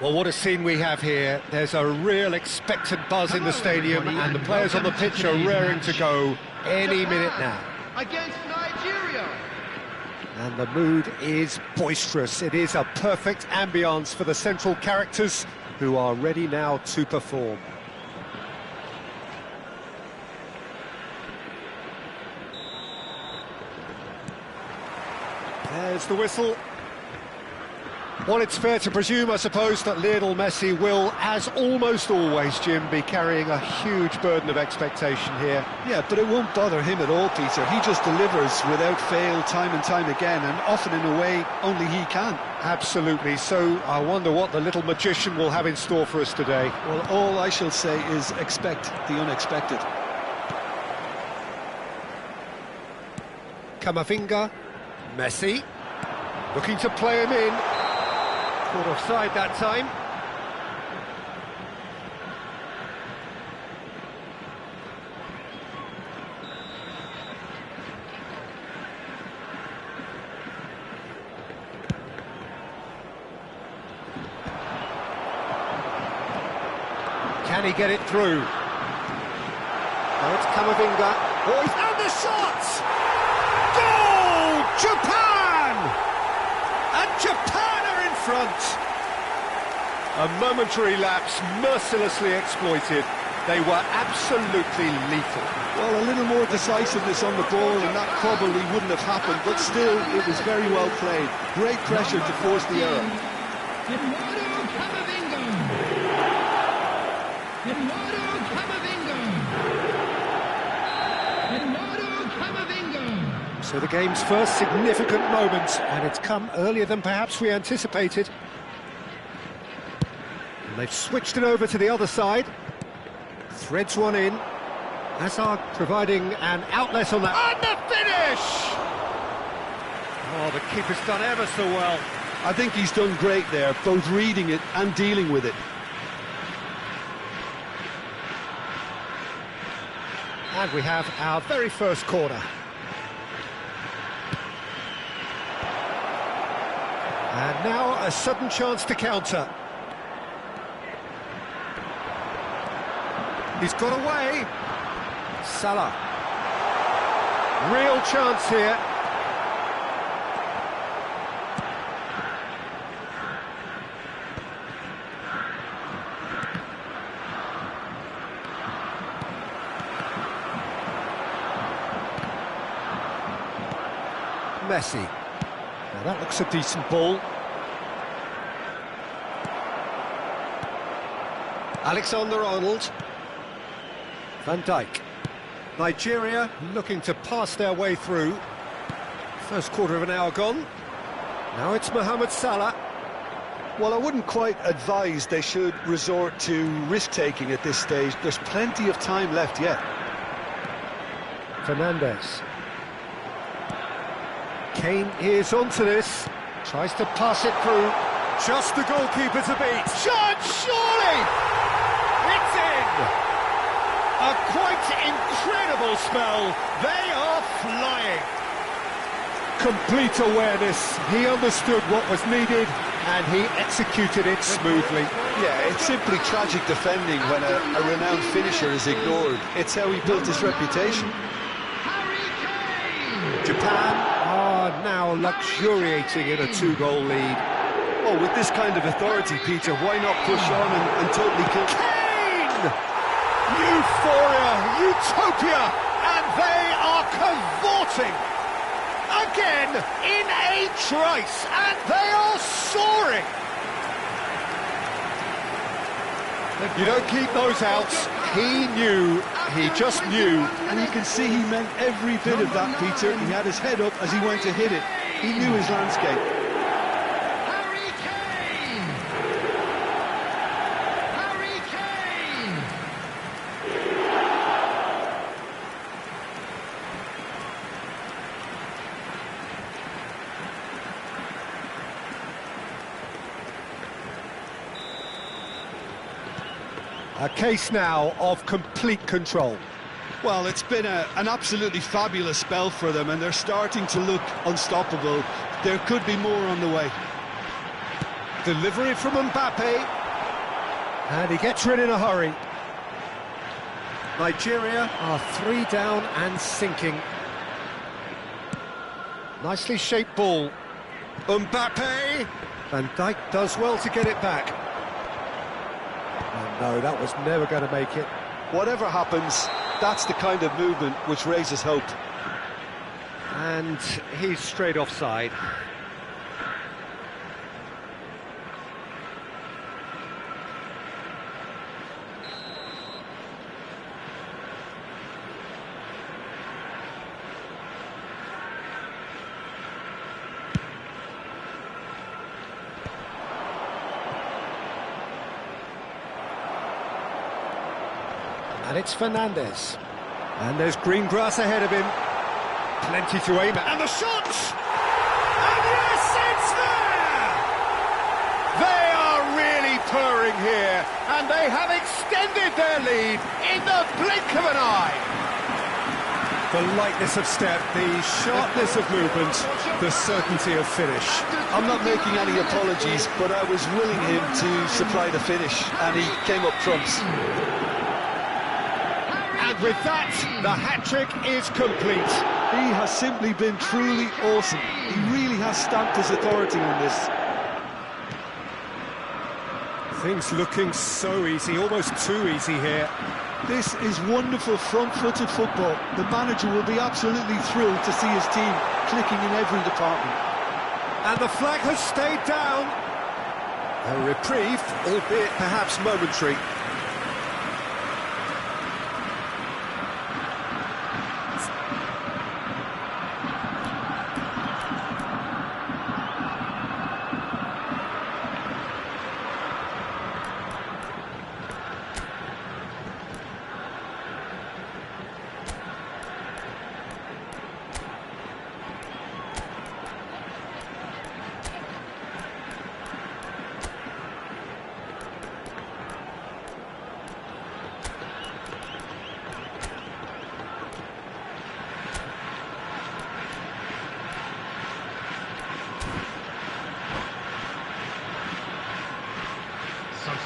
Well, what a scene we have here. There's a real expectant buzz in the stadium, and the players on the pitch are raring to go any minute now. Against Nigeria. And the mood is boisterous. It is a perfect ambience for the central characters who are ready now to perform. There's the whistle. Well, it's fair to presume, I suppose, that Lionel Messi will, as almost always, Jim, be carrying a huge burden of expectation here. Yeah, but it won't bother him at all, Peter. He just delivers without fail time and time again, and often in a way only he can. Absolutely. So I wonder what the little magician will have in store for us today. Well, all I shall say is expect the unexpected. Camavinga, Messi, looking to play him in. Caught offside that time. Can he get it through? Now it's Camavinga. Oh, he's found the shot! Goal! Japan! And Japan are in front. A momentary lapse, mercilessly exploited. They were absolutely lethal. Well, a little more decisiveness on the ball and that probably wouldn't have happened, but still, it was very well played. Great pressure to force the error. So the game's first significant moment, and it's come earlier than perhaps we anticipated. And they've switched it over to the other side. Threads one in. Hazard providing an outlet on that. And the finish! Oh, the keeper's done ever so well. I think he's done great there, both reading it and dealing with it. And we have our very first corner. And now a sudden chance to counter. He's got away. Salah. Real chance here. Messi. Now that looks a decent ball. Alexander-Arnold. Van Dijk. Nigeria looking to pass their way through. First quarter of an hour gone. Now it's Mohamed Salah. Well, I wouldn't quite advise they should resort to risk-taking at this stage. There's plenty of time left yet. Fernandes. Kane is onto this. Tries to pass it through. Just the goalkeeper to beat. Shot, surely! It's in! A quite incredible spell. They are flying. Complete awareness. He understood what was needed and he executed it smoothly. Yeah, it's simply tragic defending when a renowned finisher is ignored. It's how he built his reputation. Japan are now luxuriating in a two-goal lead. Oh, with this kind of authority, Peter, why not push on and totally kill... Kane! Euphoria, utopia, and they are cavorting again in a trice, and they are soaring. You don't keep those outs. He knew, he just knew. And you can see he meant every bit of that, Peter. He had his head up as he went to hit it. He knew his landscape. A case now of complete control. Well, it's been an absolutely fabulous spell for them, and they're starting to look unstoppable. There could be more on the way. delivery from Mbappe. And he gets rid in a hurry. Nigeria are 3 down and sinking. Nicely shaped ball. Mbappe! Van Dijk does well to get it back. Oh no, that was never going to make it. Whatever happens, that's the kind of movement which raises hope. And he's straight offside. And it's Fernandez. And there's green grass ahead of him. Plenty to aim at. And the shot! And yes, it's there! They are really purring here. And they have extended their lead in the blink of an eye. The lightness of step, the sharpness of movement, the certainty of finish. I'm not making any apologies, but I was willing him to supply the finish, and he came up trumps. And with that, the hat-trick is complete. He has simply been truly awesome. He really has stamped his authority on this. Things looking so easy, almost too easy here. This is wonderful front-footed football. The manager will be absolutely thrilled to see his team clicking in every department. And the flag has stayed down. A reprieve, albeit perhaps momentary.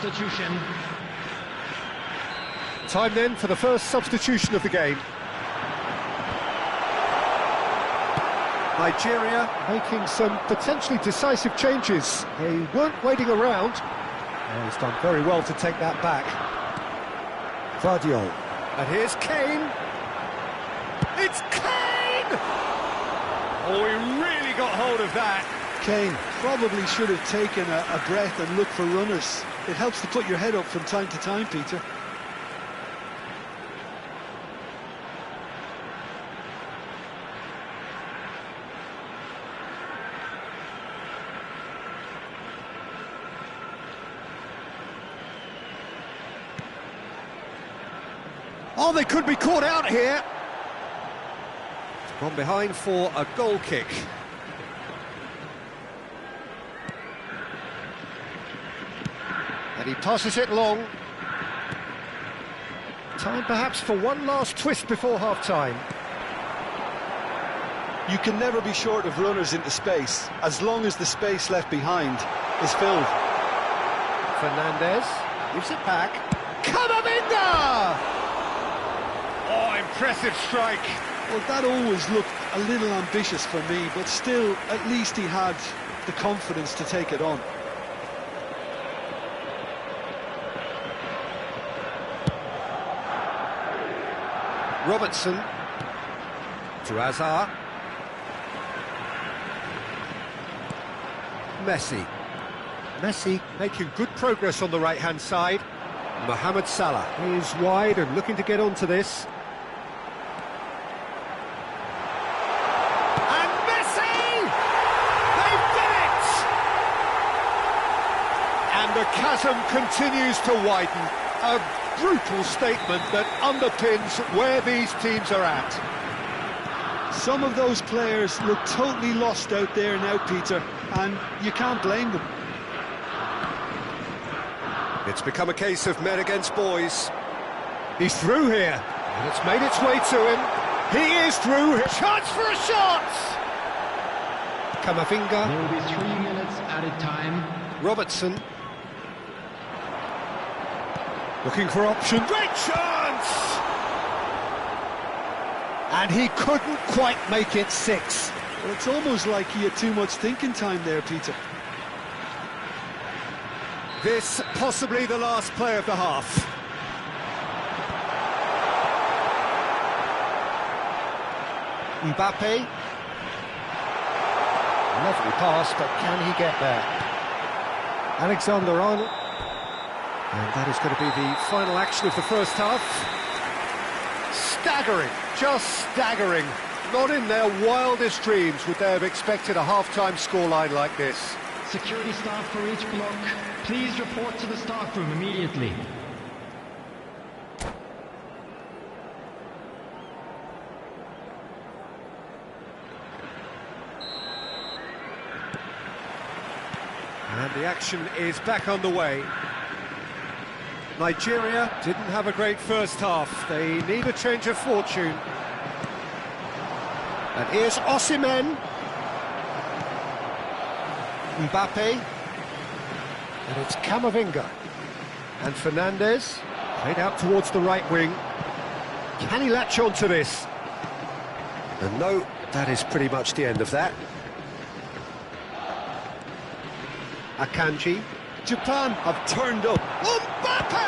Substitution. Time then for the first substitution of the game. Nigeria making some potentially decisive changes. They weren't waiting around. And he's done very well to take that back. Vardio. And here's Kane. It's Kane! Oh, he really got hold of that. Kane probably should have taken a breath and looked for runners. It helps to put your head up from time to time, Peter. Oh, they could be caught out here. It's gone behind for a goal kick. And he passes it long. Time perhaps for one last twist before half-time. You can never be short of runners into space, as long as the space left behind is filled. Fernandez gives it back. Camavinga! Oh, impressive strike. Well, that always looked a little ambitious for me, but still, at least he had the confidence to take it on. Robertson to Hazard. Messi making good progress on the right-hand side. Mohamed Salah is wide and looking to get onto this. And Messi! They've done it! And the chasm continues to widen. A brutal statement that underpins where these teams are at. Some of those players look totally lost out there now, Peter, and you can't blame them. It's become a case of men against boys. He's through here, and it's made its way to him. He is through. Chance for a shot! Camavinga. There will be 3 minutes added time. Robertson. Looking for options. Great chance! And he couldn't quite make it 6. Well, it's almost like he had too much thinking time there, Peter. This possibly the last play of the half. Mbappe. Lovely pass, but can he get there? Alexander-Arnold. And that is going to be the final action of the first half. Staggering, just staggering. Not in their wildest dreams would they have expected a half-time scoreline like this. Security staff for each block, please report to the staff room immediately. And the action is back on the way. Nigeria didn't have a great first half. They need a change of fortune. And here's Osimhen. Mbappe. And it's Camavinga. And Fernandez, played out towards the right wing. Can he latch on to this? And no, that is pretty much the end of that. Akanji. Japan have turned up. Mbappe!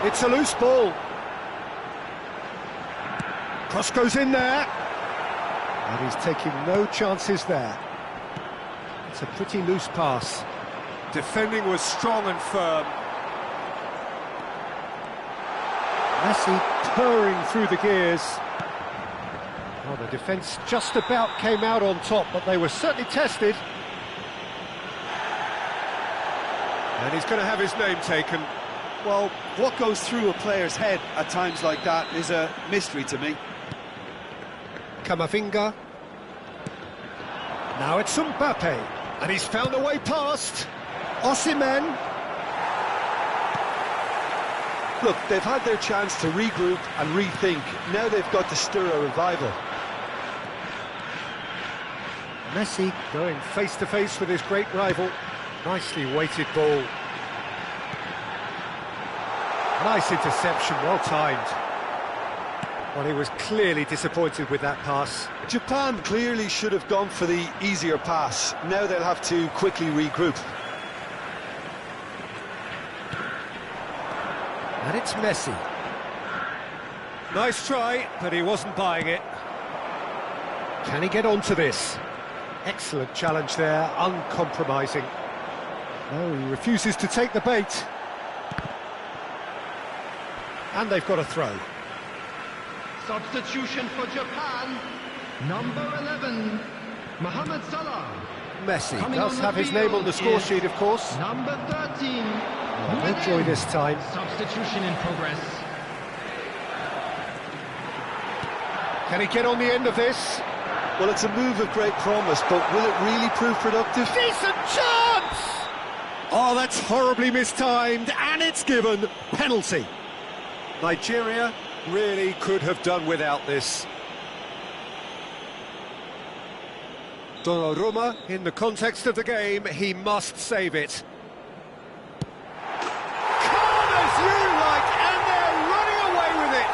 It's a loose ball. Cross goes in there. And he's taking no chances there. It's a pretty loose pass. Defending was strong and firm. Messi purring through the gears. Well, the defence just about came out on top, but they were certainly tested. And he's going to have his name taken. Well, what goes through a player's head at times like that is a mystery to me. Camavinga. Now it's Mbappe. And he's found a way past. Osimhen. Look, they've had their chance to regroup and rethink. Now they've got to stir a revival. Messi going face-to-face with his great rival. Nicely weighted ball. Nice interception, well timed. Well, he was clearly disappointed with that pass. Japan clearly should have gone for the easier pass. Now they'll have to quickly regroup. And it's Messi. Nice try, but he wasn't buying it. Can he get onto this? Excellent challenge there, uncompromising. No, he refuses to take the bait. And they've got a throw. Substitution for Japan. Number 11, Mohamed Salah. Messi Coming does on have the his name on the score field sheet, of course. Number 13. No joy this time. Substitution in progress. Can he get on the end of this? Well, it's a move of great promise, but will it really prove productive? Decent chance! Oh, that's horribly mistimed, and it's given. Penalty. Nigeria really could have done without this. Donnarumma, in the context of the game, he must save it. Calm as you like, and they're running away with it.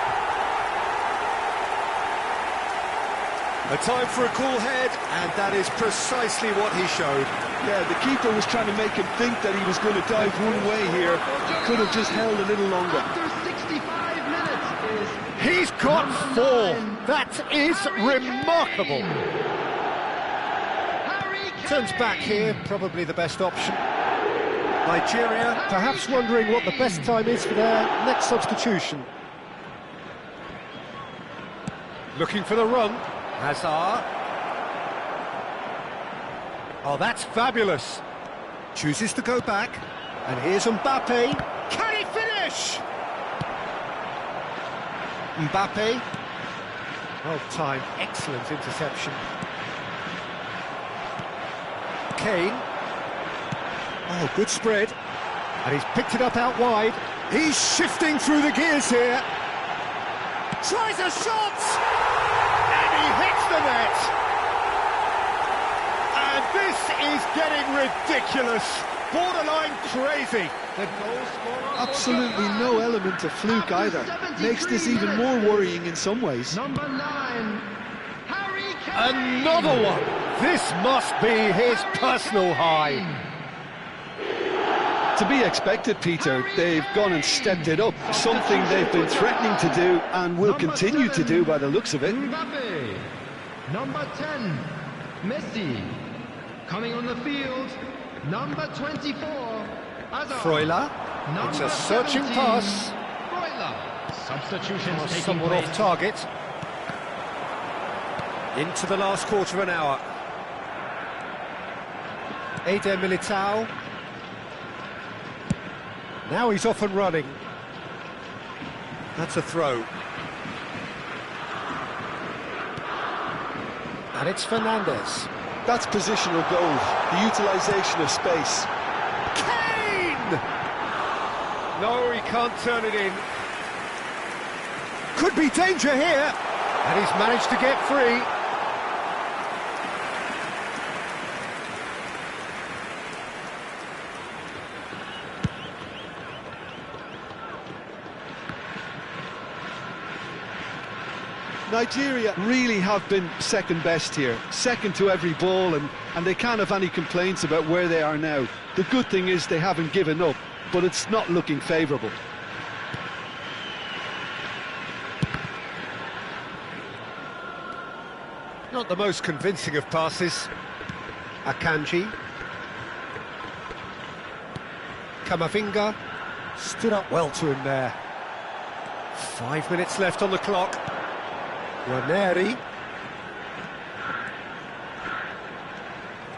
A time for a cool head, and that is precisely what he showed. Yeah, the keeper was trying to make him think that he was going to dive one way here. He could have just held a little longer. After 65 minutes is He's got 4. That is remarkable. Turns back here, probably the best option. Nigeria, perhaps wondering what the best time is for their next substitution. Looking for the run. Hazard. Oh, that's fabulous. Chooses to go back. And here's Mbappe. Can he finish? Mbappe. Well timed, excellent interception. Kane. Oh, good spread. And he's picked it up out wide. He's shifting through the gears here. Tries a shot! And he hits the net. And this is getting ridiculous. borderline crazy. The goal scorer. Absolutely no element of fluke either. Makes this even more worrying in some ways. Number 9, Harry Kane. Another one. This must be his personal high. To be expected, Peter. They've gone and stepped it up. Something they've been threatening to do and will continue to do by the looks of it. Mbappe. Number 10, Messi. Coming on the field, number 24, Hazard. Freuler. It's a searching 17, pass. Freuler. Substitutions taking Somewhat place. off target. Into the last quarter of an hour. Eder Militao. Now he's off and running. That's a throw. And it's Fernandes. That's positional goal, the utilisation of space. Kane! No, he can't turn it in. Could be danger here. And he's managed to get free. Nigeria really have been second best here, second to every ball, and they can't have any complaints about where they are now. The good thing is they haven't given up, but it's not looking favourable. Not the most convincing of passes. Akanji. Kamavinga stood up well to him there. 5 minutes left on the clock. Ranieri.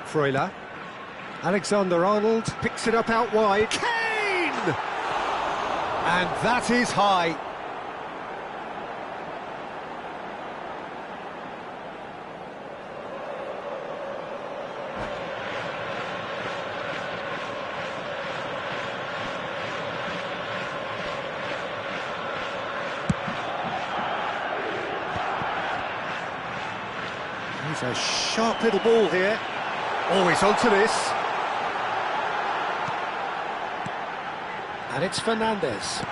Freuler. Alexander-Arnold picks it up out wide. Kane! And that is high. He's a sharp little ball here. Always onto this. And it's Fernandes.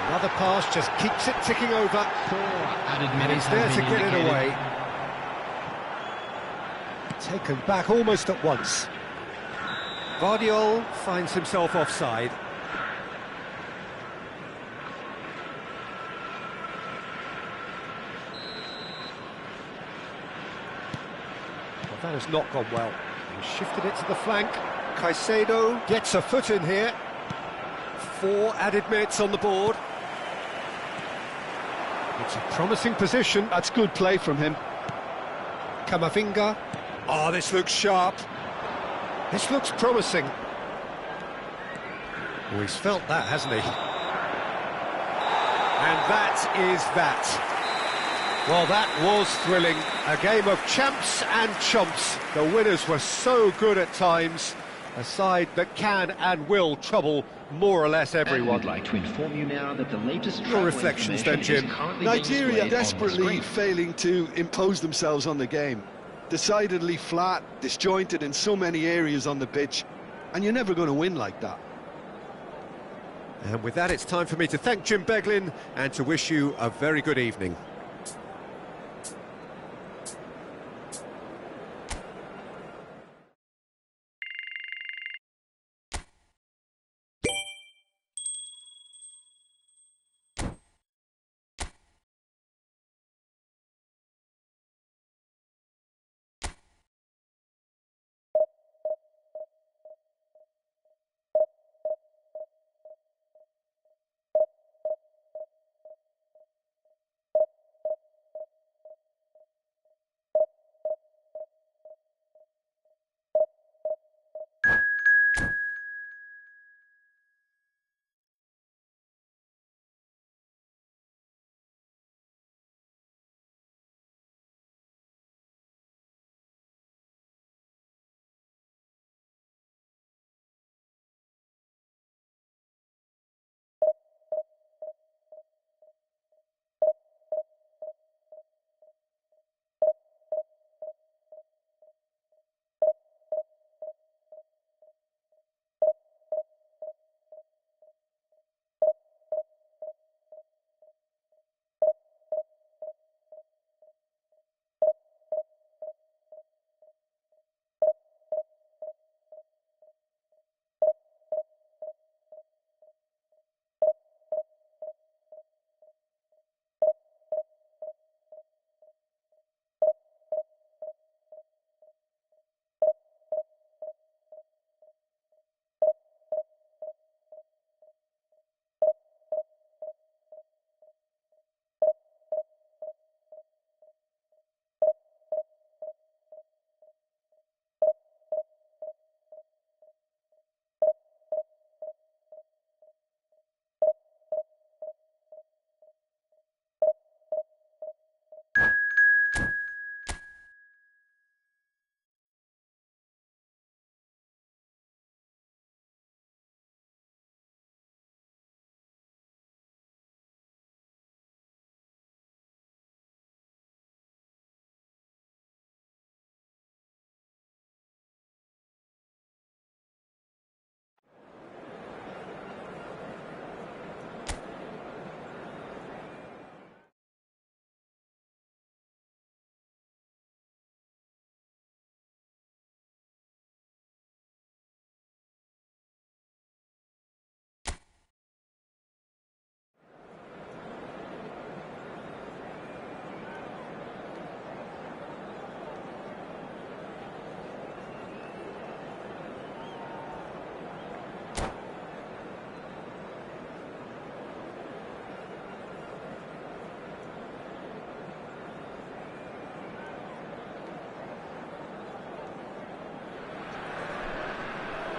Another pass just keeps it ticking over. 4 added And minutes he's there has to been get it indicated. away. Taken back almost at once. Guardiola finds himself offside. Well, that has not gone well. He shifted it to the flank. Caicedo gets a foot in here. 4 added minutes on the board. It's a promising position. That's good play from him. Kamavinga. Oh, this looks sharp. This looks promising. Oh, he's felt that, hasn't he? And that is that. Well, that was thrilling. A game of champs and chumps. The winners were so good at times. A side that can and will trouble more or less everyone. I'd like to inform you now that the latest Your reflections then, Jim. Nigeria desperately failing to impose themselves on the game. Decidedly flat, disjointed in so many areas on the pitch, and you're never going to win like that. And with that, it's time for me to thank Jim Beglin and to wish you a very good evening.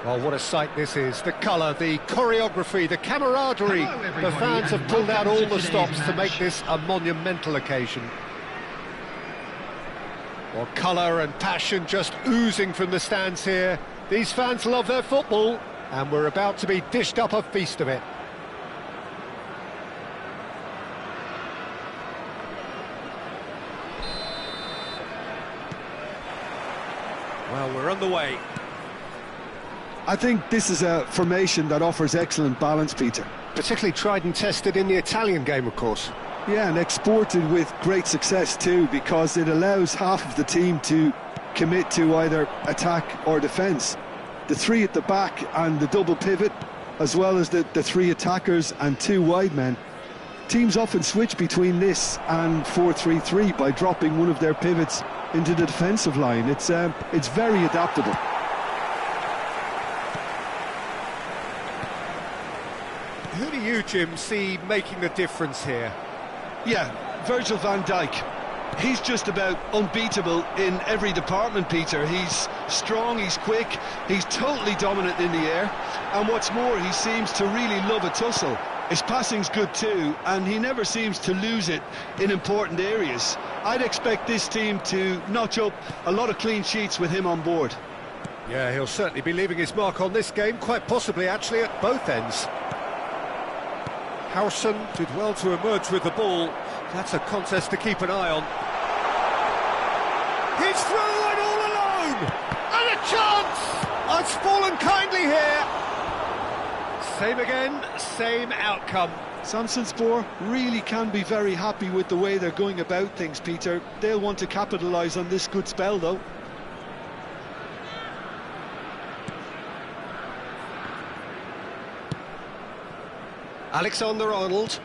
Oh, what a sight this is. The colour, the choreography, the camaraderie. Hello, The everybody, fans have and pulled out all welcome to the stops today's to make match. this a monumental occasion. Well, colour and passion just oozing from the stands here. These fans love their football, and we're about to be dished up a feast of it. Well, we're on the way. I think this is a formation that offers excellent balance, Peter. Particularly tried and tested in the Italian game, of course. Yeah, and exported with great success too, because it allows half of the team to commit to either attack or defence. The three at the back and the double pivot, as well as the three attackers and two wide men. Teams often switch between this and 4-3-3 by dropping one of their pivots into the defensive line. It's very adaptable. Who do you, Jim, see making the difference here? Yeah, Virgil van Dijk. He's just about unbeatable in every department, Peter. He's strong, he's quick, he's totally dominant in the air, and what's more, he seems to really love a tussle. His passing's good too, and he never seems to lose it in important areas. I'd expect this team to notch up a lot of clean sheets with him on board. Yeah, he'll certainly be leaving his mark on this game, quite possibly actually at both ends. Howson did well to emerge with the ball. That's a contest to keep an eye on. He's through and all alone! And a chance! It's fallen kindly here. Same again, same outcome. Samsunspor really can be very happy with the way they're going about things, Peter. They'll want to capitalise on this good spell, though. Alexander-Arnold.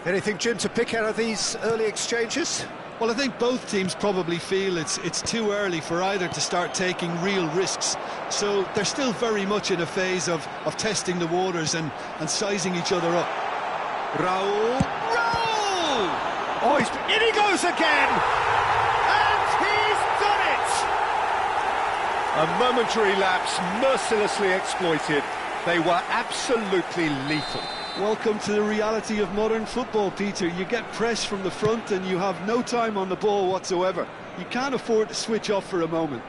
Anything, Jim, to pick out of these early exchanges? Well, I think both teams probably feel it's too early for either to start taking real risks. So they're still very much in a phase of testing the waters and sizing each other up. Raul! Oh, in he goes again! And he's done it! A momentary lapse, mercilessly exploited. They were absolutely lethal. Welcome to the reality of modern football, Peter. You get press from the front and you have no time on the ball whatsoever. You can't afford to switch off for a moment.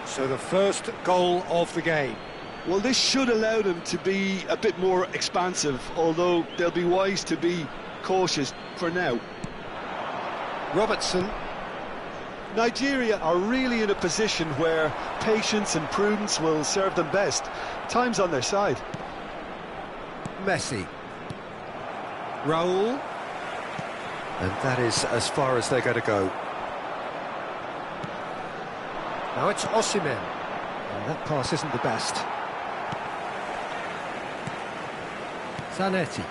So the first goal of the game. Well, this should allow them to be a bit more expansive, although they'll be wise to be cautious for now. Robertson. Nigeria are really in a position where patience and prudence will serve them best. Time's on their side. Messi. Raul. And that is as far as they're going to go. Now it's Osimhen. And that pass isn't the best. Zanetti.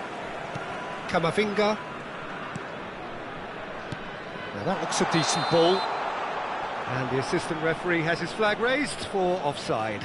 Camavinga. Now that looks a decent ball. And the assistant referee has his flag raised for offside.